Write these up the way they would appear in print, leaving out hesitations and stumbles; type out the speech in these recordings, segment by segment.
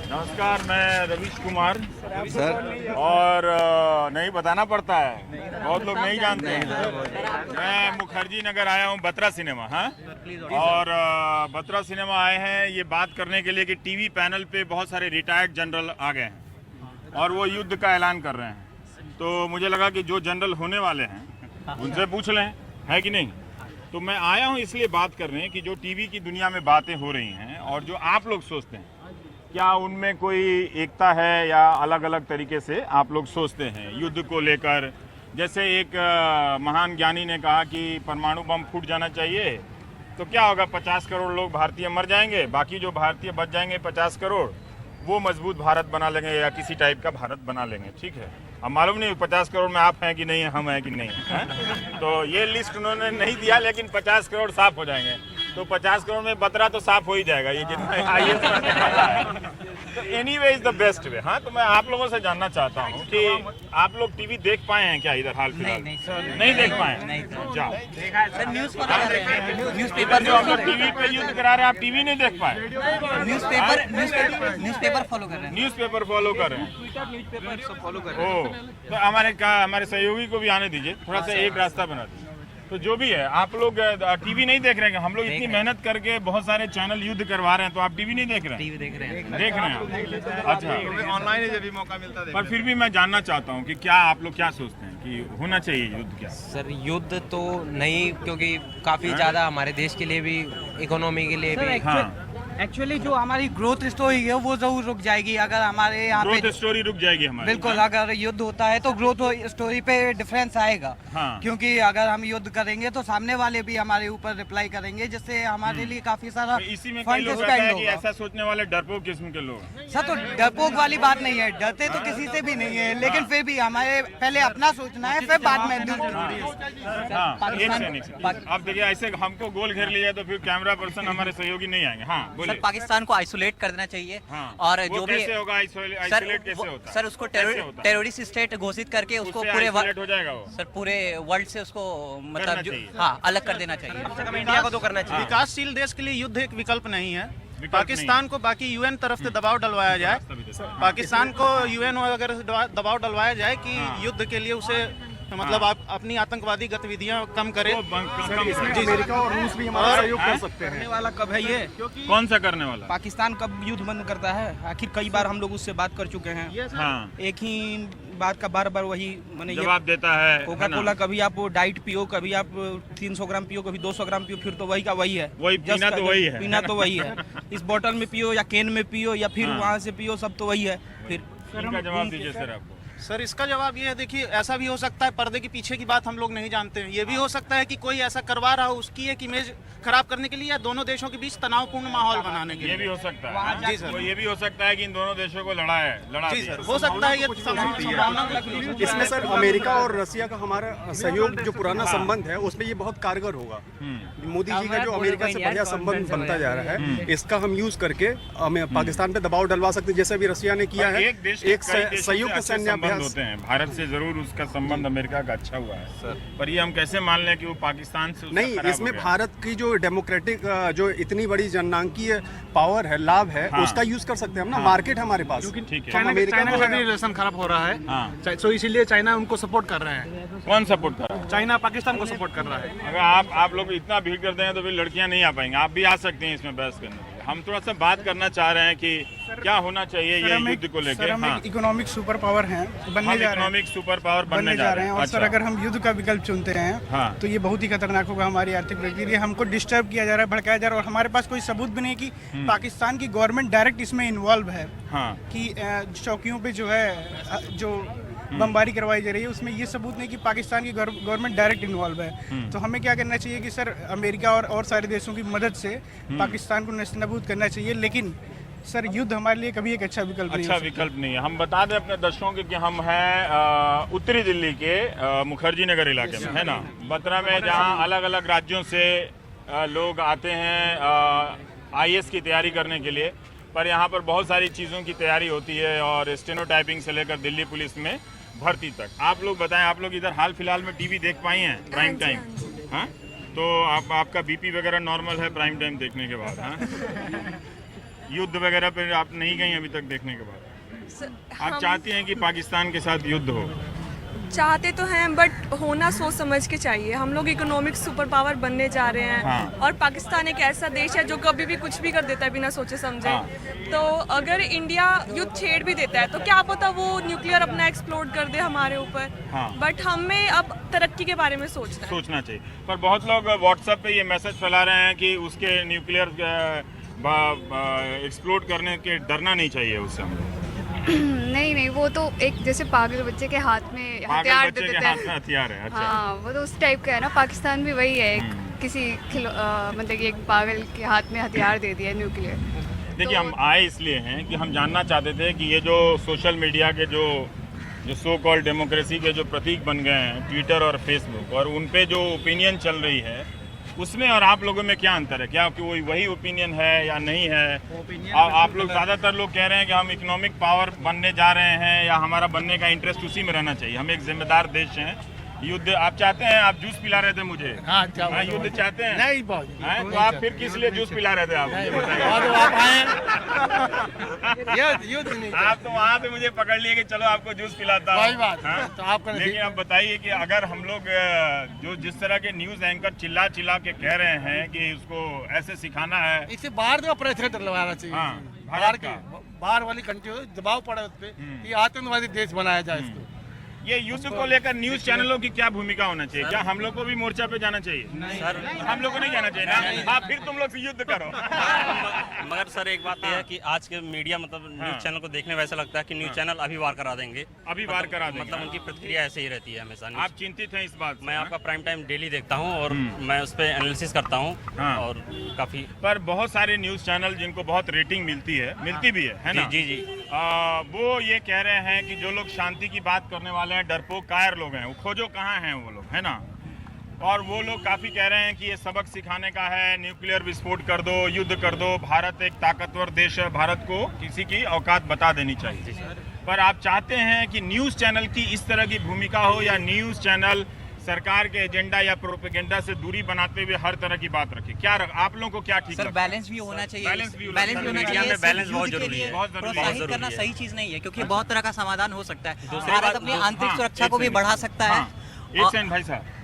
नमस्कार, मैं रवीश कुमार सर। और नहीं बताना पड़ता है, बहुत लोग नहीं जानते हैं। मैं मुखर्जी नगर आया हूँ बत्रा सिनेमा। हाँ, और बत्रा सिनेमा आए हैं ये बात करने के लिए कि टीवी पैनल पे बहुत सारे रिटायर्ड जनरल आ गए हैं और वो युद्ध का ऐलान कर रहे हैं। तो मुझे लगा कि जो जनरल होने वाले हैं उनसे पूछ लें, है कि नहीं। तो मैं आया हूँ इसलिए बात करने कि जो टीवी की दुनिया में बातें हो रही हैं और जो आप लोग सोचते हैं, क्या उनमें कोई एकता है या अलग अलग तरीके से आप लोग सोचते हैं युद्ध को लेकर। जैसे एक महान ज्ञानी ने कहा कि परमाणु बम फूट जाना चाहिए तो क्या होगा, 50 करोड़ लोग भारतीय मर जाएंगे, बाकी जो भारतीय बच जाएंगे 50 करोड़, वो मजबूत भारत बना लेंगे या किसी टाइप का भारत बना लेंगे। ठीक है, अब मालूम नहीं 50 करोड़ में आप हैं कि नहीं, हम हैं कि नहीं है? तो ये लिस्ट उन्होंने नहीं दिया, लेकिन 50 करोड़ साफ हो जाएंगे। तो 50 करोड़ में बत्रा तो साफ हो ही जाएगा, ये जितना आईएएस बनने वाला है। तो anyway is the best way. हाँ, तो मैं आप लोगों से जानना चाहता हूँ कि आप लोग टीवी देख पाए हैं क्या इधर हाल फिलहाल? नहीं देख पाए। जाओ, न्यूज़पेपर जो हम लोग टीवी पे युद्ध करा रहे हैं, आप टीवी नहीं देख पाए? न्यूज़पेपर फॉलो कर रहे हैं। न्यूज़पेपर फॉलो कर रहे हैं। न्यूज़पेपर सब फॉलो कर रहे हैं। ओ, तो हमारे सहयोगी को भी आने दीजिए, थोड़ा सा एक रास्ता बना दीजिए। तो जो भी है, आप लोग टीवी नहीं देख रहे हैं? हम लोग इतनी मेहनत करके बहुत सारे चैनल युद्ध करवा रहे हैं, तो आप टीवी नहीं देख रहे हैं? टीवी देख रहे हैं। देख रहे हैं, अच्छा। ऑनलाइन ही जब भी मौका मिलता है। पर फिर भी मैं जानना चाहता हूँ कि क्या आप लोग क्या सोचते हैं कि होना चाहिए युद्ध? क्या सर, युद्ध तो नहीं, क्योंकि काफ़ी ज़्यादा हमारे देश के लिए भी, इकोनॉमी के लिए भी। हाँ, एक्चुअली जो हमारी ग्रोथ स्टोरी है वो जरूर रुक जाएगी अगर हमारे यहाँ ग्रोथ पे स्टोरी रुक जाएगी हमारी। बिल्कुल, अगर युद्ध होता है तो ग्रोथ स्टोरी पे डिफरेंस आएगा। हाँ। क्योंकि अगर हम युद्ध करेंगे तो सामने वाले भी हमारे ऊपर रिप्लाई करेंगे, जिससे हमारे लिए काफी सारा तो इसी में कई फंड लोग कहते स्पेंड हैं कि होगा। ऐसा सोचने वाले डरपोक किस्म के लोग हैं। सर, तो डरपोक वाली बात नहीं है, डरते तो किसी से भी नहीं है, लेकिन फिर भी हमारे पहले अपना सोचना है, फिर बाद में दूसरों। हाँ, एक सेकंड। अब देखिए, ऐसे हमको गोल घेर लिया तो फिर कैमरा पर्सन हमारे सहयोगी नहीं आएंगे। हाँ, बोलिए। सर, पाकिस्तान को आइसोलेट कर देना चाहिए। हाँ, और वो जो भी कैसे होगा? आइसोलेट कैसे होता है? सर, उसको कैसे होता है? टेररिस्ट स्टेट घोषित करके उसको उससे पूरे आइसोलेट हो जाएगा वो? सर, पूरे वर्ल्ड से उसको मतलब चाहिए। हाँ, अलग कर देना चाहिए। इंडिया को तो करना चाहिए। विकासशील देश के लिए युद्ध एक विकल्प नहीं है। विकल्प पाकिस्तान को बाकी यूएन तरफ से दबाव डलवाया जाए, पाकिस्तान को यूएन वगैरह से दबाव डलवाया जाए कि युद्ध के लिए उसे मतलब आप अपनी आतंकवादी गतिविधियां कम करें। अमेरिका और रूस भी हमारा सहयोग कर सकते हैं। करने वाला कब है ये? कौन सा करने वाला? पाकिस्तान कब युद्ध बंद करता है? आखिर कई बार हम लोग उससे बात कर चुके हैं। हाँ, एक ही बात का बार बार वही मैंने जवाब देता है। कोका कोला कभी आप डाइट पियो, कभी आप 300 ग्राम पियो, कभी 200 ग्राम पियो, फिर तो वही का वही है। वही पीना तो वही है। पीना तो वही है। इस बोतल में पियो या कैन में पियो या फिर वहाँ से पियो, सब तो वही है। फिर इनका जवाब दीजिए सर आपको। सर, इसका जवाब ये है, देखिए ऐसा भी हो सकता है पर्दे के पीछे की बात हम लोग नहीं जानते हैं। ये भी हो सकता है कि कोई ऐसा करवा रहा हो उसकी एक इमेज खराब करने के लिए या दोनों देशों के बीच तनावपूर्ण माहौल बनाने के लिए। ये भी हो सकता है। जी सर। तो ये भी हो सकता है कि इन दोनों देशों को लड़ा जी दिया। सर, हो सकता है ये संभावना। इसमें सर अमेरिका और रसिया का हमारा सहयोग जो पुराना संबंध है उसमें ये बहुत कारगर होगा। मोदी जी का जो अमेरिका से बढ़िया संबंध बनता जा रहा है, इसका हम यूज करके हमें पाकिस्तान पे दबाव डलवा सकते हैं, जैसे अभी रसिया ने किया है। एक देश के एक कई देशों से संयुक्त अच्छे सैन्य संबंध अभ्यास होते हैं। भारत से जरूर उसका संबंध अमेरिका का अच्छा हुआ है सर, पर ये हम कैसे मान लें कि वो पाकिस्तान से उसका नहीं, खराब इसमें हो गया? भारत की जो डेमोक्रेटिक जो इतनी बड़ी जननांकीय पावर है, लाभ है, हाँ। उसका यूज कर सकते हैं हम ना। मार्केट है हमारे पास। ठीक है। चाइना के साथ रिलेशन खराब हो रहा है, हाँ। तो इसीलिए चाइना उनको सपोर्ट कर रहे हैं। कौन सपोर्ट कर रहा है? चाइना पाकिस्तान को सपोर्ट कर रहा है। अगर आप लोग इतना भीड़ करते हैं तो फिर लड़कियां नहीं आ पाएंगी। आप भी आ सकते हैं इसमें बहस करने के लिए। हम थोड़ा सा बात करना चाह रहे हैं कि क्या होना चाहिए ये युद्ध को लेकर। हम हाँ, इकोनॉमिक सुपर पावर हैं, हम बनने जा रहे हैं। इकोनॉमिक सुपर पावर बनने जा रहे हैं। और सर, अगर हम युद्ध का विकल्प चुनते हैं हाँ। तो ये बहुत ही खतरनाक होगा हमारी आर्थिक प्रगति के लिए। हमको डिस्टर्ब किया जा रहा है, भड़काया जा रहा है, और हमारे पास कोई सबूत भी नहीं कि पाकिस्तान की गवर्नमेंट डायरेक्ट इसमें इन्वॉल्व है। हाँ, कि चौकियों पे जो है जो बमबारी करवाई जा रही है, उसमें ये सबूत नहीं कि पाकिस्तान की गवर्नमेंट डायरेक्ट इन्वॉल्व है। तो हमें क्या करना चाहिए कि सर, अमेरिका और सारे देशों की मदद से पाकिस्तान को नस्तानाबूद करना चाहिए। लेकिन सर, युद्ध हमारे लिए कभी एक अच्छा विकल्प नहीं अच्छा हो सकता। विकल्प नहीं है। हम बता दें अपने दर्शकों को कि हम हैं उत्तरी दिल्ली के मुखर्जी नगर इलाके में, है ना, बत्रा में, जहां अलग अलग राज्यों से लोग आते हैं आईएएस की तैयारी करने के लिए। पर यहाँ पर बहुत सारी चीज़ों की तैयारी होती है, और स्टेनोटाइपिंग से लेकर दिल्ली पुलिस में भर्ती तक। आप लोग बताएं, आप लोग इधर हाल फिलहाल में टीवी देख पाई हैं प्राइम टाइम? हाँ, तो आपका बीपी वगैरह नॉर्मल है प्राइम टाइम देखने के बाद? हाँ, युद्ध वगैरह पे आप नहीं गई अभी तक देखने के बाद? आप चाहती हैं कि पाकिस्तान के साथ युद्ध हो? चाहते तो हैं बट होना सोच समझ के चाहिए। हम लोग इकोनॉमिक सुपर पावर बनने जा रहे हैं। हाँ। और पाकिस्तान एक ऐसा देश है जो कभी भी कुछ भी कर देता है बिना सोचे समझे। हाँ। तो अगर इंडिया युद्ध छेड़ भी देता है तो क्या पता वो न्यूक्लियर अपना एक्सप्लोड कर दे हमारे ऊपर। हाँ। बट हमें अब तरक्की के बारे में सोचना चाहिए। पर बहुत लोग व्हाट्सएप पे ये मैसेज फैला रहे हैं कि उसके न्यूक्लियर एक्सप्लोड करने के डरना नहीं चाहिए उससे हम लोग। नहीं, वो तो एक जैसे पागल बच्चे के हाथ में हथियार दे देते हैं। हथियार है, अच्छा। हाँ, वो तो उस टाइप का है ना। पाकिस्तान भी वही है, किसी मतलब कि एक पागल के हाथ में हथियार दे दिया न्यूक्लियर। देखिए हम आए इसलिए हैं कि हम जानना चाहते थे कि ये जो सोशल मीडिया के जो सो कॉल्ड डेमोक्रेसी के जो प्रतीक बन गए हैं ट्विटर और फेसबुक, और उन पे जो ओपिनियन चल रही है उसमें और आप लोगों में क्या अंतर है? क्या कि वही ओपिनियन है या नहीं है? आप लोग ज़्यादातर लोग कह रहे हैं कि हम इकोनॉमिक पावर बनने जा रहे हैं या हमारा बनने का इंटरेस्ट उसी में रहना चाहिए। हम एक जिम्मेदार देश हैं। युद्ध आप चाहते हैं? आप जूस पिला रहे थे मुझे। हाँ, युद्ध चाहते हैं? नहीं बहुत। तो आप फिर किस लिए जूस पिला रहे थे? आप युद्ध नहीं। आप तो वहाँ पे मुझे पकड़ लिए कि चलो आपको जूस पिलाता हूँ। तो आप लेकिन आप बताइए कि अगर हम लोग जो जिस तरह के न्यूज एंकर चिल्ला के कह रहे हैं कि उसको ऐसे सिखाना है, इससे बाहर का प्रेशर डलवाना चाहिए। बाहर वाली कंट्री दबाव पड़ा उस पर कि आतंकवादी देश बनाया जाए इसको। ये युद्ध को लेकर न्यूज चैनलों की क्या भूमिका होना चाहिए? क्या हम लोग को भी मोर्चा पे जाना चाहिए? सर हम लोग को नहीं जाना चाहिए ना? हाँ, फिर तुम लोग से युद्ध करो। मगर सर एक बात यह है कि आज के मीडिया मतलब न्यूज चैनल को देखने में ऐसा लगता है कि न्यूज चैनल अभी वार करा देंगे। अभी वार करा देंगे। मतलब उनकी प्रतिक्रिया ऐसे ही रहती है हमेशा। आप चिंतित हैं इस बात से? मैं आपका प्राइम टाइम डेली देखता हूँ और मैं उस पर एनालिसिस करता हूँ और काफी। पर बहुत सारे न्यूज चैनल जिनको बहुत रेटिंग मिलती भी है ना? जी। वो ये कह रहे हैं कि जो लोग शांति की बात करने वाले हैं डरपोक कायर लोग हैं, वो खोजो कहाँ हैं वो लोग, है ना? और वो लोग काफ़ी कह रहे हैं कि ये सबक सिखाने का है, न्यूक्लियर विस्फोट कर दो, युद्ध कर दो। भारत एक ताकतवर देश है, भारत को किसी की औकात बता देनी चाहिए। पर आप चाहते हैं कि न्यूज़ चैनल की इस तरह की भूमिका हो या न्यूज़ चैनल सरकार के एजेंडा या प्रोपेगेंडा से दूरी बनाते हुए हर तरह की बात रखे? क्या आप लोगों को क्या ठीक सर? लगता है? बैलेंस भी होना चाहिए। बैलेंस भी होना चाहिए। बैलेंस बहुत जरूरी है। प्रोत्साहित करना सही चीज नहीं है क्योंकि बहुत तरह का समाधान हो सकता है। दूसरी भारत बात- अपनी आंतरिक सुरक्षा को भी बढ़ा सकता है। एक सेकंड भाई साहब।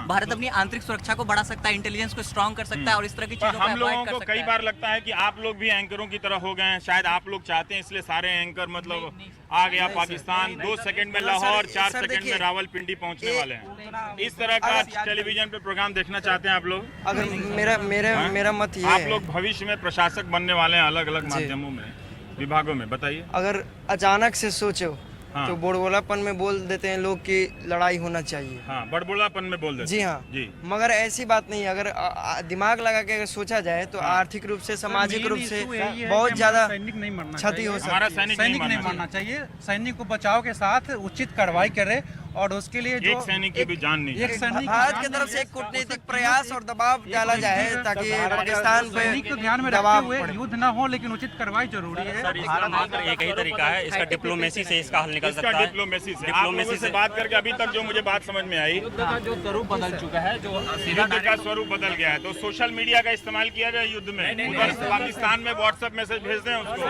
भारत अपनी आंतरिक सुरक्षा को बढ़ा सकता है, इंटेलिजेंस को स्ट्रॉन्ग कर सकता है और इस तरह की चीजों को हम लोगों अवॉइड कर को सकता कई है। बार लगता है कि आप लोग भी एंकरों की तरह हो गए हैं। शायद आप लोग चाहते हैं इसलिए सारे एंकर मतलब आ गया पाकिस्तान 2 सेकंड में लाहौर, 4 सेकंड में रावलपिंडी पहुंचने वाले हैं। इस तरह का टेलीविजन पे प्रोग्राम देखना चाहते हैं आप लोग? अगर मेरा मत ये आप लोग भविष्य में प्रशासक बनने वाले हैं अलग अलग माध्यमों में, विभागों में, बताइए। अगर अचानक से सोचो तो बड़बोलापन में बोल देते हैं लोग कि लड़ाई होना चाहिए। हाँ, बड़बोलापन में बोल देते जी हाँ जी। मगर ऐसी बात नहीं है। अगर दिमाग लगा के अगर सोचा जाए तो आर्थिक रूप से, सामाजिक रूप से बहुत ज्यादा क्षति हो सकती है। हमारा सैनिक नहीं मानना चाहिए। सैनिक को बचाव के साथ उचित कार्रवाई करे और उसके लिए एक सैनिक की भी जान नहीं जाए। भारत की तरफ से एक कूटनीतिक प्रयास और दबाव डाला जाए ताकि पाकिस्तान पे को ध्यान में रखते हुए युद्ध न हो, लेकिन उचित कार्रवाई जरूरी है। सर इसका मात्र एक ही तरीका है, इसका डिप्लोमेसी से इसका हल निकल सकता है। डिप्लोमेसी से आप लोगों से बात करके अभी तक जो मुझे बात समझ में आई, युद्ध का जो स्वरूप बदल चुका है, जो युद्ध का स्वरूप बदल गया है। तो सोशल मीडिया का इस्तेमाल किया जाए युद्ध में। उधर पाकिस्तान में व्हाट्सएप मैसेज भेज दें उसको।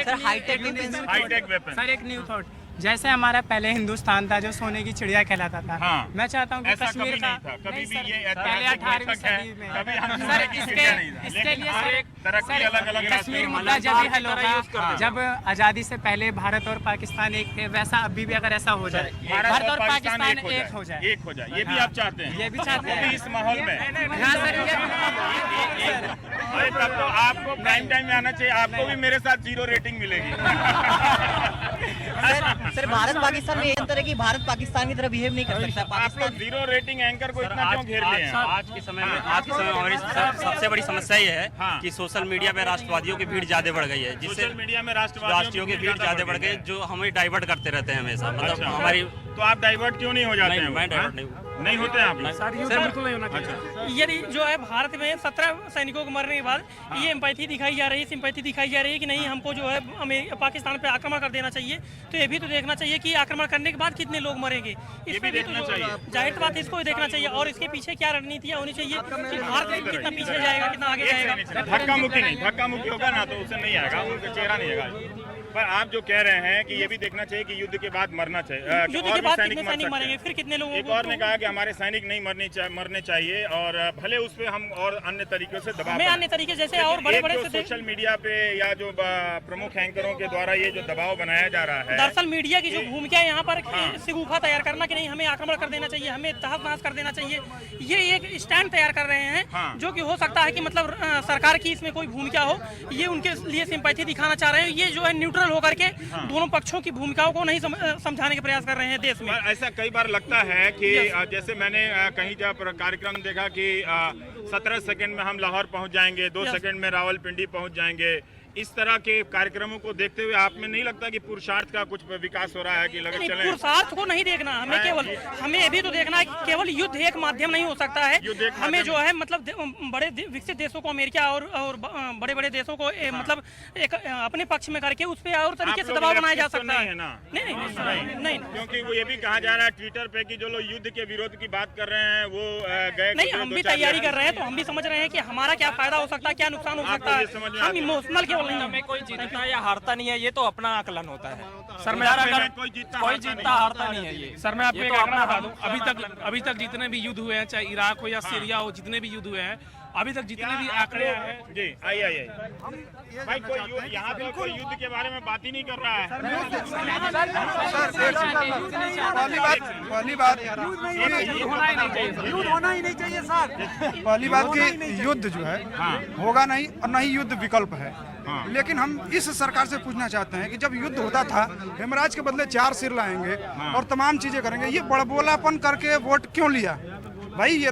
Sir hi-tech weapon. सर एक न्यू थॉट, जैसे हमारा पहले हिंदुस्तान था जो सोने की चिड़िया कहलाता था। मैं चाहता हूँ कि ऐसा कश्मीर कभी का नहीं था, कभी भी ये पहले 18वीं सदी में कभी हम सर की इसके चिड़िया नहीं था। इसके लेकिन लिए हर सर एक तरक्की अलग अलग कश्मीर मुद्दा जब भी हल होगा, जब आजादी से पहले भारत और पाकिस्तान एक थे, वैसा अभी भी अगर ऐसा हो जाए, भारत और पाकिस्तान एक हो जाए। एक हो जाए, ये भी आप चाहते हैं? ये भी चाहते हैं इस माहौल में। हाँ सर, अरे तब तो आपको प्राइम टाइम में आना चाहिए। आपको भी मेरे साथ 0 रेटिंग मिलेगी। सर भारत पाकिस्तान में एक तरह की भारत पाकिस्तान की तरह बिहेव नहीं कर सकता। आप लोग 0 रेटिंग एंकर को इतना क्यों घेर लिए हैं? आज के समय में हमारी सबसे बड़ी समस्या ये है कि सोशल मीडिया पे राष्ट्रवादियों की भीड़ ज्यादा बढ़ गई है, जिससे सोशल मीडिया में राष्ट्रवादियों की भीड़ ज्यादा बढ़ गई, जो हमें डाइवर्ट करते रहते हैं हमेशा। मतलब हमारी तो आप डाइवर्ट क्यों नहीं हो जाते हैं? मैं डाइवर्ट नहीं नहीं होते हैं आप लोग? बिल्कुल नहीं होना अच्छा। यदि जो है भारत में 17 सैनिकों को मरने के बाद ये एम्पैथी दिखाई जा रही है, सिंपैथी दिखाई जा रही है कि नहीं हमको जो है पाकिस्तान पे आक्रमण कर देना चाहिए, तो ये भी तो देखना चाहिए कि आक्रमण करने के बाद कितने लोग मरेंगे। इस पे भी तो जाहिर बात इसको भी देखना चाहिए और इसके पीछे क्या रणनीतियाँ होनी चाहिए कि भारत कितना पीछे जाएगा, कितना आगे जाएगा। धक्का मुक्की नहीं, धक्का मुक्की होगा ना तो उससे नहीं आएगा, उनका चेहरा नहीं आएगा। पर आप जो कह रहे हैं कि ये भी देखना चाहिए कि युद्ध के बाद मरना चाहिए, युद्ध के बाद कितने सैनिक मरेंगे, फिर कितने लोगों एक और ने कहा कि हमारे सैनिक नहीं मरने चाहिए और भले उस पे हम और अन्य तरीकों से दबाव में अन्य तरीके जैसे और बड़े-बड़े सोशल मीडिया पे या जो प्रमुख एंकरों के द्वारा ये जो दबाव बनाया जा रहा है। दरअसल मीडिया की जो भूमिका है यहाँ पर शगुफा तैयार करना कि नहीं हमें आक्रमण कर देना चाहिए, हमें तहस नहस कर देना चाहिए, ये एक स्टैंड तैयार कर रहे हैं जो कि हो सकता है कि मतलब सरकार की इसमें कोई भूमिका हो, ये उनके लिए सिंपैथी दिखाना चाह रहे हैं। ये जो है न्यूट्रल होकर के दोनों पक्षों की भूमिकाओं को नहीं समझाने के प्रयास कर रहे हैं देश में। ऐसा कई बार लगता है कि जैसे मैंने कहीं जब कार्यक्रम देखा कि 17 सेकंड में हम लाहौर पहुंच जाएंगे, 2 सेकंड में रावलपिंडी पहुंच जाएंगे, इस तरह के कार्यक्रमों को देखते हुए आप में नहीं लगता कि पुरुषार्थ का कुछ विकास हो रहा है कि लगे चले? पुरुषार्थ को नहीं देखना हमें, केवल हमें ये भी तो देखना है कि केवल युद्ध एक माध्यम नहीं हो सकता है। हमें जो है मतलब बड़े विकसित देशों को, अमेरिका और बड़े-बड़े देशों को मतलब एक अपने पक्ष में करके उस पर और तरीके से दबाव बनाया जा सकता है ना? नहीं, क्योंकि वो ये भी कहा जा रहा है ट्विटर पे कि जो लोग युद्ध के विरोध की बात कर रहे हैं वो गए नहीं, हम भी तैयारी कर रहे हैं तो हम भी समझ रहे हैं कि हमारा क्या फायदा हो सकता है, क्या नुकसान हो सकता है। हम इमोशनल केवल नहीं, हमें कोई जीतता या हारता नहीं है, ये तो अपना आकलन होता है। सर मैं कोई जीतता हारता नहीं है ये। सर मैं आपको एक आंकड़ा बता दूं, अभी तक जितने भी युद्ध हुए हैं, चाहे इराक हो या सीरिया हो, जितने भी युद्ध हुए हैं अभी तक जितने भी आंकड़े हैं जी आइए भाई, कोई यहाँ पे कोई युद्ध के बारे में बात ही नहीं कर रहा है। पहली बात कि युद्ध जो है होगा नहीं और न ही युद्ध विकल्प है। लेकिन हम इस सरकार से पूछना चाहते हैं कि जब युद्ध होता था हेमराज के बदले 4 सिर लाएंगे और तमाम चीजें करेंगे, ये बड़बोलापन करके वोट क्यों लिया भाई? ये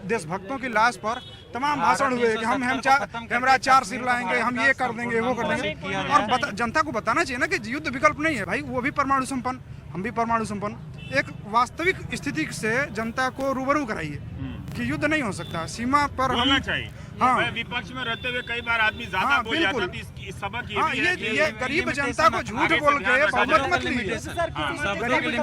देशभक्तों की लाश पर तमाम भाषण हुए कि हम हेमराज 4 सिर लाएंगे, हम ये कर देंगे, वो कर देंगे, और जनता को बताना चाहिए ना कि युद्ध विकल्प नहीं है भाई। वो भी परमाणु संपन्न, हम भी परमाणु संपन्न। एक वास्तविक स्थिति से जनता को रूबरू कराइए कि युद्ध नहीं हो सकता, सीमा पर होना चाहिए। हाँ, विपक्ष में रहते हुए कई बार आदमी ज्यादा बोल जाता है। इस सबक ये गरीब जनता को झूठ बोल के बहुमत मत लीजिए।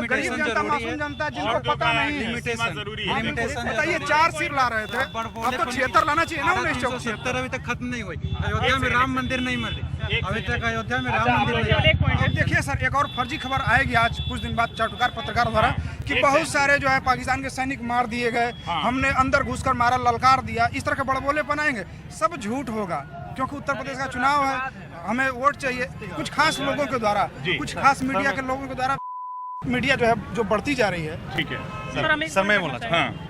गरीब जनता, मासूम जनता जिनको पता नहीं जरूरी है। बताइए 4 सिर ला रहे थे, अब तो 76 लाना चाहिए ना। 76 अभी तक खत्म नहीं हुई। अयोध्या में राम मंदिर नहीं बने, अभी तक अयोध्या में राम मंदिर नहीं। अब देखिए सर, एक और फर्जी खबर आएगी आज कुछ दिन बाद चाटुकार पत्रकार द्वारा कि बहुत सारे जो है पाकिस्तान के सैनिक मार दिए गए, हमने अंदर घुसकर मारा, ललकार दिया, इस तरह के बड़बोले बनाएंगे। सब झूठ होगा क्योंकि उत्तर प्रदेश का चुनाव है, हमें वोट चाहिए कुछ खास लोगों के द्वारा, कुछ खास मीडिया के लोगों के द्वारा। मीडिया जो है जो बढ़ती जा रही है। ठीक है सर मैं बोलना चाहिए।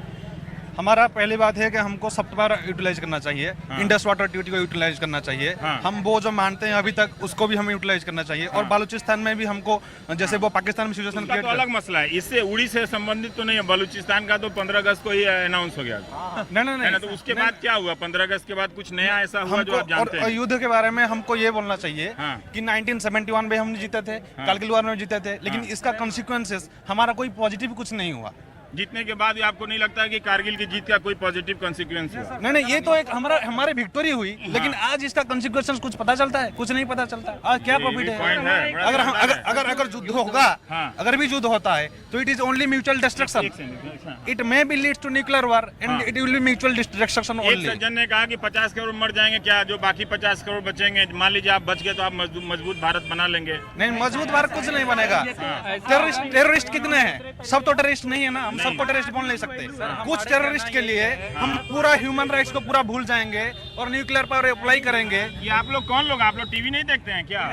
हमारा पहली बात है कि हमको सॉफ्टवेयर यूटिलाइज करना चाहिए, इंडस वाटर ट्यूटी को यूटिलाइज करना चाहिए। हम वो जो मानते हैं अभी तक उसको भी हमें यूटिलाइज करना चाहिए। और बलूचिस्तान में भी हमको, जैसे वो पाकिस्तान में सिचुएशन क्रिएट, तो अलग मसला है, इससे उड़ी से संबंधित तो नहीं है। बलूचिस्तान का तो 15 अगस्त को ही अनाउंस हो गया। नहीं, तो उसके बाद क्या हुआ? 15 अगस्त के बाद कुछ नया ऐसा हुआ जो आप जानते हैं? और युद्ध के बारे में हमको ये बोलना चाहिए कि 1971 में हम जीते थे, कारगिल वार में जीते थे, लेकिन इसका कॉन्सिक्वेंसेस हमारा कोई पॉजिटिव कुछ नहीं हुआ। जीतने के बाद आपको नहीं लगता है कि कारगिल की जीत का कोई पॉजिटिव कॉन्सिक्वेंस हुआ? नहीं, ये तो एक हमारी विक्टोरी हुई, लेकिन आज इसका कॉन्सिक्वेंस कुछ पता चलता है? कुछ नहीं पता चलता। आज क्या प्रॉफिट है? अगर युद्ध होगा, अगर भी युद्ध होता है तो it is only mutual destruction. It may be leads to nuclear war and it will be mutual destruction only. एक सज्जन ने कहा कि 50 करोड़ मर जाएंगे, क्या जो बाकी 50 करोड़ बचेंगे, मान लीजिए आप बच गए तो आप मजबूत भारत बना लेंगे? नहीं, मजबूत भारत कुछ नहीं बनेगा। टेररिस्ट कितने हैं? सब तो टेररिस्ट नहीं है ना, हम सबको टेररिस्ट बोल नहीं सकते। कुछ टेररिस्ट के लिए हम पूरा ह्यूमन राइट्स को पूरा भूल जाएंगे और न्यूक्लियर पर अप्लाई करेंगे। ये आप लोग कौन लोग? आप लोग टीवी नहीं देखते हैं क्या?